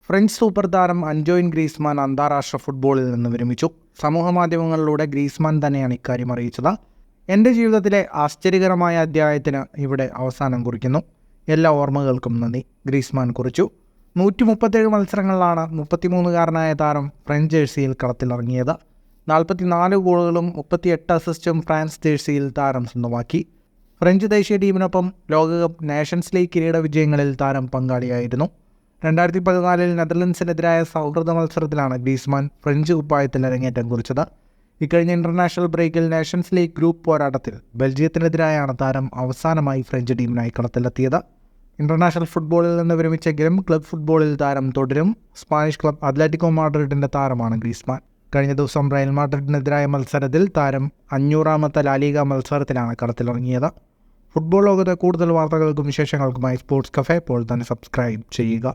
French super താരം Antoine Griezmann അന്താരാഷ്ട്ര ഫുട്ബോളിൽ നിന്ന് വിരമിച്ചു. സമൂഹമാധ്യമങ്ങളിലൂടെ ഗ്രീസ്മാൻ തന്നെയാണ് ഇക്കാര്യം അറിയിച്ചത്. എൻ്റെ ജീവിതത്തിലെ ആശ്ചര്യകരമായ അധ്യായത്തിന് ഇവിടെ അവസാനം കുറിക്കുന്നു. എല്ലാ ഓർമ്മകൾക്കും നന്ദി, ഗ്രീസ്മാൻ കുറിച്ചു. 137 മത്സരങ്ങളിലാണ് 33-കാരനായ താരം ഫ്രഞ്ച് ജേഴ്സിയിൽ കളത്തിലിറങ്ങിയത്. 44 ഗോളുകളും 38 അസിസ്റ്റും ഫ്രാൻസ് ജേഴ്സിയിൽ താരം സ്വന്തമാക്കി. ഫ്രഞ്ച് ദേശീയ ടീമിനൊപ്പം ലോകകപ്പ്, നേഷൻസ് ലീഗ് കിരീട വിജയങ്ങളിൽ താരം പങ്കാളിയായിരുന്നു. 2014 നെതർലൻഡ്സിനെതിരായ സൗഹൃദ മത്സരത്തിലാണ് ഗ്രീസ്മാൻ ഫ്രഞ്ച് കുപ്പായത്തിൽ അരങ്ങേറ്റം കുറിച്ചത്. ഇക്കഴിഞ്ഞ ഇൻ്റർനാഷണൽ ബ്രേക്കിൽ നേഷൻസ് ലീഗ് ഗ്രൂപ്പ് പോരാട്ടത്തിൽ ബെൽജിയത്തിനെതിരായാണ് താരം അവസാനമായി ഫ്രഞ്ച് ടീമിനായി കളത്തിലെത്തിയത്. ഇൻ്റർനാഷണൽ ഫുട്ബോളിൽ നിന്ന് വിരമിച്ചെങ്കിലും ക്ലബ് ഫുട്ബോളിൽ താരം തുടരും. സ്പാനിഷ് ക്ലബ് അത്ലറ്റിക്കോ മാഡ്രിഡിൻ്റെ താരമാണ് ഗ്രീസ്മാൻ. കഴിഞ്ഞ ദിവസം റയൽ മാഡ്രിഡിനെതിരായ മത്സരത്തിൽ താരം 500ാമത്തെ ലാലിഗ മത്സരത്തിലാണ് കളത്തിലിറങ്ങിയത്. ഫുട്ബോൾ ലോകത്തെ കൂടുതൽ വാർത്തകൾക്കും വിശേഷങ്ങൾക്കുമായി സ്പോർട്സ് കഫേ ഇപ്പോൾ തന്നെ സബ്സ്ക്രൈബ് ചെയ്യുക.